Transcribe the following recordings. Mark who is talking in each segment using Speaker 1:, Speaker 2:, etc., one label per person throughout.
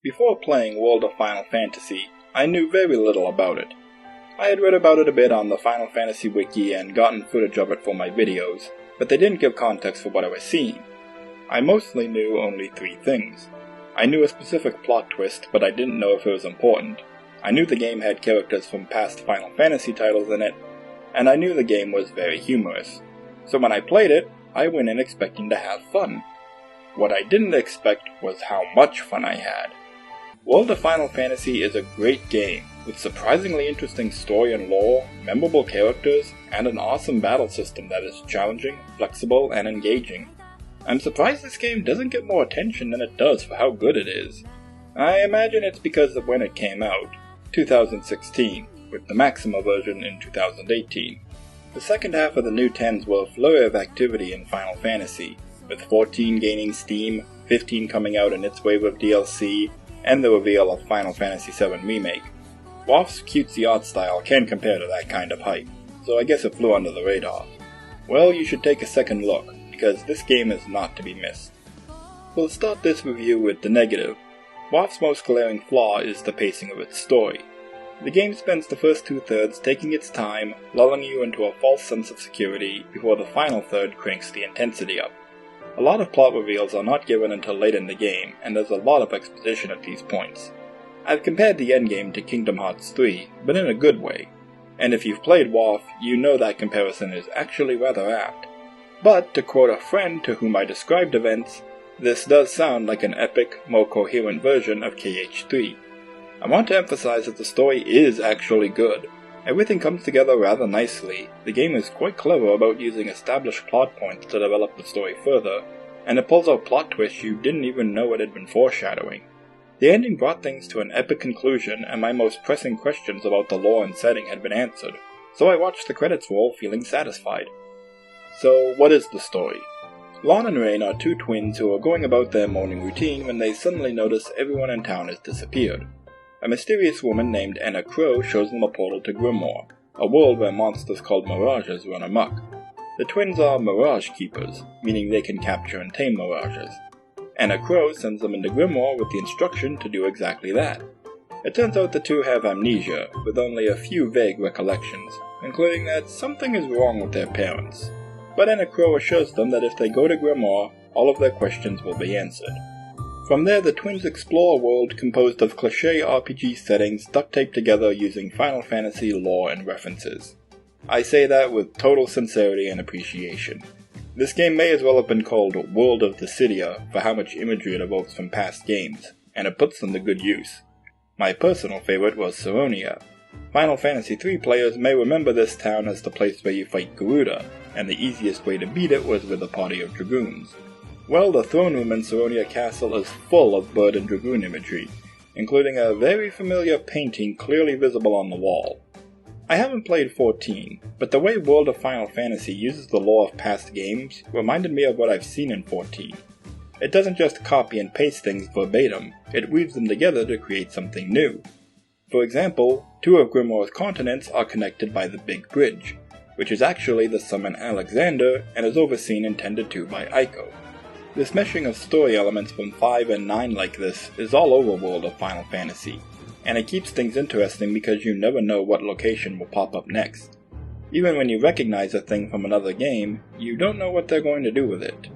Speaker 1: Before playing World of Final Fantasy, I knew very little about it. I had read about it a bit on the Final Fantasy wiki and gotten footage of it for my videos, but they didn't give context for what I was seeing. I mostly knew only 3 things. I knew a specific plot twist, but I didn't know if it was important. I knew the game had characters from past Final Fantasy titles in it, and I knew the game was very humorous. So when I played it, I went in expecting to have fun. What I didn't expect was how much fun I had. World of Final Fantasy is a great game, with surprisingly interesting story and lore, memorable characters, and an awesome battle system that is challenging, flexible, and engaging. I'm surprised this game doesn't get more attention than it does for how good it is. I imagine it's because of when it came out, 2016, with the Maxima version in 2018. The second half of the new 10s were a flurry of activity in Final Fantasy, with 14 gaining steam, 15 coming out in its wave of DLC, and the reveal of Final Fantasy VII Remake. WoW's cutesy art style can't compare to that kind of hype, so I guess it flew under the radar. Well, you should take a second look, because this game is not to be missed. We'll start this review with the negative. WoW's most glaring flaw is the pacing of its story. The game spends the first 2/3 taking its time, lulling you into a false sense of security before the final third cranks the intensity up. A lot of plot reveals are not given until late in the game, and there's a lot of exposition at these points. I've compared the endgame to Kingdom Hearts 3, but in a good way, and if you've played WoW, you know that comparison is actually rather apt. But, to quote a friend to whom I described events, this does sound like an epic, more coherent version of KH3. I want to emphasize that the story is actually good. Everything comes together rather nicely, the game is quite clever about using established plot points to develop the story further, and it pulls out plot twists you didn't even know it had been foreshadowing. The ending brought things to an epic conclusion, and my most pressing questions about the lore and setting had been answered, so I watched the credits roll feeling satisfied. So, what is the story? Lon and Rain are 2 twins who are going about their morning routine when they suddenly notice everyone in town has disappeared. A mysterious woman named Anna Crow shows them a portal to Grimoire, a world where monsters called mirages run amok. The twins are mirage keepers, meaning they can capture and tame mirages. Anna Crow sends them into Grimoire with the instruction to do exactly that. It turns out the 2 have amnesia, with only a few vague recollections, including that something is wrong with their parents. But Anna Crow assures them that if they go to Grimoire, all of their questions will be answered. From there, the twins explore a world composed of cliché RPG settings duct-taped together using Final Fantasy lore and references. I say that with total sincerity and appreciation. This game may as well have been called World of Dissidia for how much imagery it evokes from past games, and it puts them to good use. My personal favorite was Saronia. Final Fantasy III players may remember this town as the place where you fight Garuda, and the easiest way to beat it was with a party of dragoons. Well, the throne room in Saronia Castle is full of bird and dragoon imagery, including a very familiar painting clearly visible on the wall. I haven't played 14, but the way World of Final Fantasy uses the lore of past games reminded me of what I've seen in 14. It doesn't just copy and paste things verbatim, it weaves them together to create something new. For example, 2 of Grimoire's continents are connected by the Big Bridge, which is actually the summon Alexander and is overseen and tended to by Eiko. This meshing of story elements from 5 and 9 like this is all over World of Final Fantasy, and it keeps things interesting because you never know what location will pop up next. Even when you recognize a thing from another game, you don't know what they're going to do with it.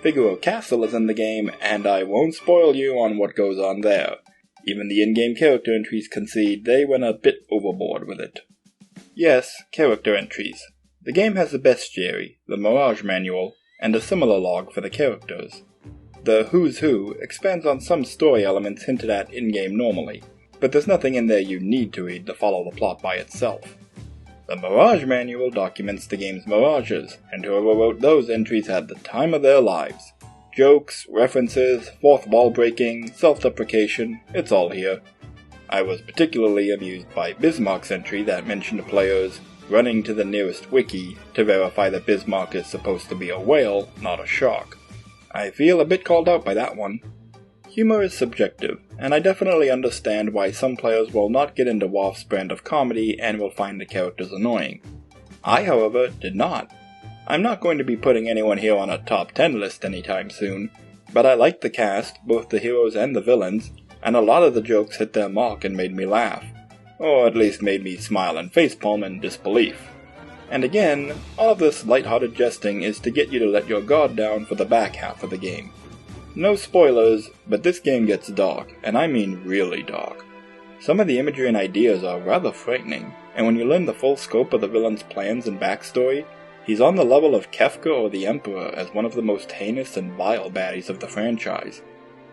Speaker 1: Figaro Castle is in the game, and I won't spoil you on what goes on there. Even the in-game character entries concede they went a bit overboard with it. Yes, character entries. The game has the bestiary, the Mirage Manual, and a similar log for the characters. The Who's Who expands on some story elements hinted at in-game normally, but there's nothing in there you need to read to follow the plot by itself. The Mirage Manual documents the game's mirages, and whoever wrote those entries had the time of their lives. Jokes, references, fourth wall breaking, self-deprecation, it's all here. I was particularly amused by Bismarck's entry that mentioned players running to the nearest wiki to verify that Bismarck is supposed to be a whale, not a shark. I feel a bit called out by that one. Humor is subjective, and I definitely understand why some players will not get into WoW's brand of comedy and will find the characters annoying. I, however, did not. I'm not going to be putting anyone here on a top 10 list anytime soon, but I liked the cast, both the heroes and the villains. and a lot of the jokes hit their mark and made me laugh, or at least made me smile and facepalm in disbelief. And again, all of this lighthearted jesting is to get you to let your guard down for the back half of the game. No spoilers, but this game gets dark, and I mean really dark. Some of the imagery and ideas are rather frightening, and when you learn the full scope of the villain's plans and backstory, he's on the level of Kefka or the Emperor as one of the most heinous and vile baddies of the franchise.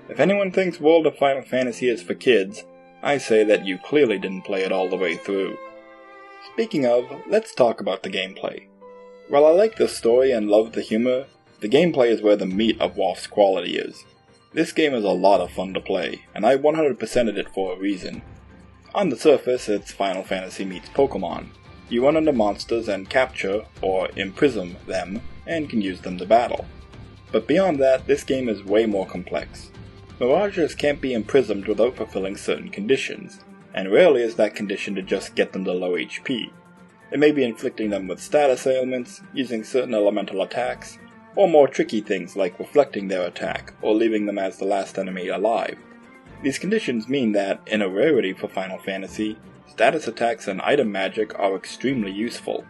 Speaker 1: If anyone thinks World of Final Fantasy is for kids, I say that you clearly didn't play it all the way through. Speaking of, let's talk about the gameplay. While I like the story and love the humor, the gameplay is where the meat of WoF's quality is. This game is a lot of fun to play, and I 100%ed it for a reason. On the surface, it's Final Fantasy meets Pokemon. You run into monsters and capture, or imprison them, and can use them to battle. But beyond that, this game is way more complex. Mirages can't be imprisoned without fulfilling certain conditions, and rarely is that condition to just get them to low HP. It may be inflicting them with status ailments, using certain elemental attacks, or more tricky things like reflecting their attack, or leaving them as the last enemy alive. These conditions mean that, in a rarity for Final Fantasy, status attacks and item magic are extremely useful.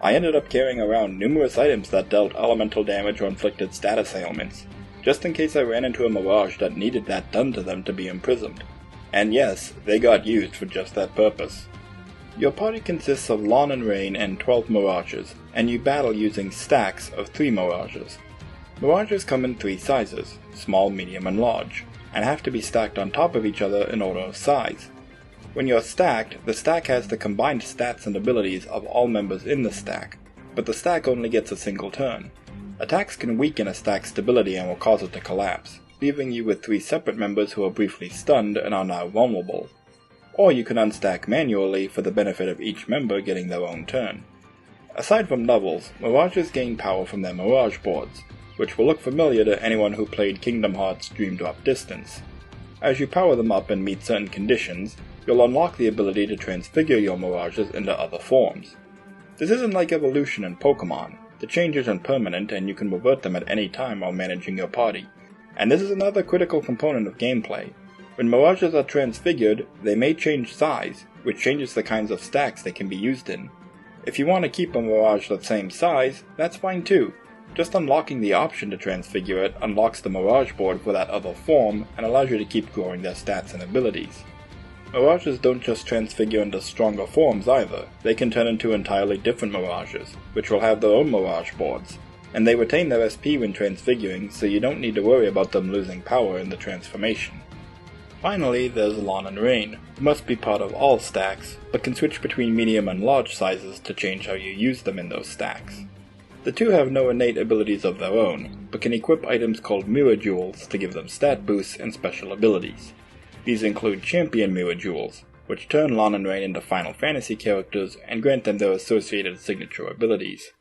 Speaker 1: I ended up carrying around numerous items that dealt elemental damage or inflicted status ailments, just in case I ran into a mirage that needed that done to them to be imprisoned. And yes, they got used for just that purpose. Your party consists of Lon and Rain and 12 mirages, and you battle using stacks of 3 mirages. Mirages come in 3 sizes, small, medium, and large, and have to be stacked on top of each other in order of size. When you're stacked, the stack has the combined stats and abilities of all members in the stack, but the stack only gets a single turn. Attacks can weaken a stack's stability and will cause it to collapse, leaving you with 3 separate members who are briefly stunned and are now vulnerable. Or you can unstack manually for the benefit of each member getting their own turn. Aside from levels, mirages gain power from their mirage boards, which will look familiar to anyone who played Kingdom Hearts Dream Drop Distance. As you power them up and meet certain conditions, you'll unlock the ability to transfigure your mirages into other forms. This isn't like evolution in Pokemon. The change isn't permanent and you can revert them at any time while managing your party. And this is another critical component of gameplay. When mirages are transfigured, they may change size, which changes the kinds of stacks they can be used in. If you want to keep a mirage the same size, that's fine too. Just unlocking the option to transfigure it unlocks the mirage board for that other form and allows you to keep growing their stats and abilities. Mirages don't just transfigure into stronger forms either, they can turn into entirely different mirages, which will have their own mirage boards, and they retain their SP when transfiguring, so you don't need to worry about them losing power in the transformation. Finally, there's Lon and Rain, who must be part of all stacks, but can switch between medium and large sizes to change how you use them in those stacks. The two have no innate abilities of their own, but can equip items called Mirror Jewels to give them stat boosts and special abilities. These include Champion Mirror Jewels, which turn Lon and Rain into Final Fantasy characters and grant them their associated signature abilities.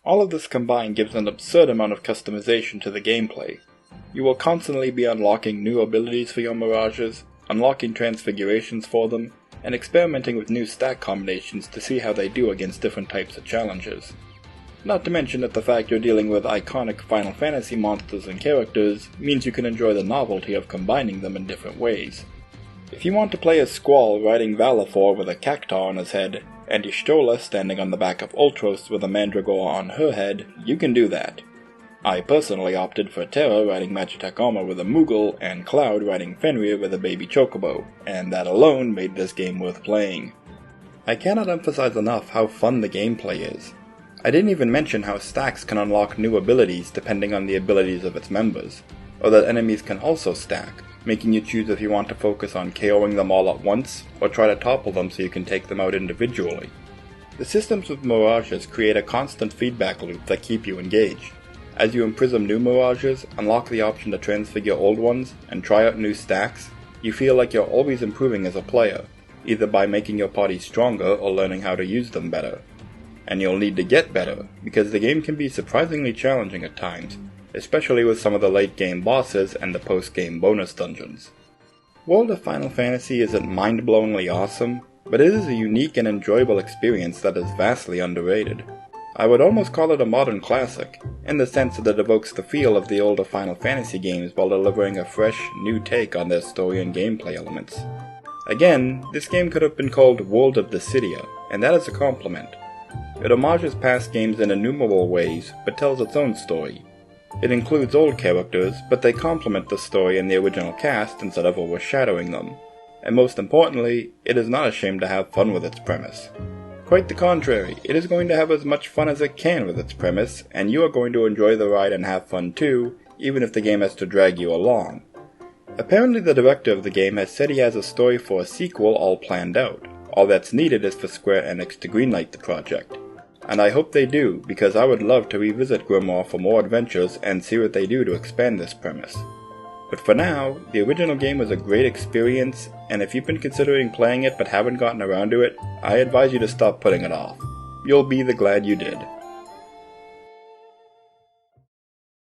Speaker 1: All of this combined gives an absurd amount of customization to the gameplay. You will constantly be unlocking new abilities for your mirages, unlocking transfigurations for them, and experimenting with new stack combinations to see how they do against different types of challenges. Not to mention that the fact you're dealing with iconic Final Fantasy monsters and characters means you can enjoy the novelty of combining them in different ways. If you want to play as Squall riding Valifor with a cactuar on his head, and Y'shtola standing on the back of Ultros with a mandragora on her head, you can do that. I personally opted for Terra riding Magitech armor with a Moogle, and Cloud riding Fenrir with a baby chocobo, and that alone made this game worth playing. I cannot emphasize enough how fun the gameplay is. I didn't even mention how stacks can unlock new abilities depending on the abilities of its members, or that enemies can also stack, making you choose if you want to focus on KOing them all at once, or try to topple them so you can take them out individually. The systems of mirages create a constant feedback loop that keep you engaged. As you imprison new mirages, unlock the option to transfigure old ones, and try out new stacks, you feel like you're always improving as a player, either by making your party stronger or learning how to use them better. And you'll need to get better, because the game can be surprisingly challenging at times, especially with some of the late game bosses and the post-game bonus dungeons. World of Final Fantasy isn't mind-blowingly awesome, but it is a unique and enjoyable experience that is vastly underrated. I would almost call it a modern classic, in the sense that it evokes the feel of the older Final Fantasy games while delivering a fresh, new take on their story and gameplay elements. Again, this game could have been called World of Dissidia, and that is a compliment. It homages past games in innumerable ways, but tells its own story. It includes old characters, but they complement the story and the original cast instead of overshadowing them. And most importantly, it is not ashamed to have fun with its premise. Quite the contrary, it is going to have as much fun as it can with its premise, and you are going to enjoy the ride and have fun too, even if the game has to drag you along. Apparently the director of the game has said he has a story for a sequel all planned out. All that's needed is for Square Enix to greenlight the project. And I hope they do, because I would love to revisit Grimoire for more adventures and see what they do to expand this premise. But for now, the original game was a great experience, and if you've been considering playing it but haven't gotten around to it, I advise you to stop putting it off. You'll be the glad you did.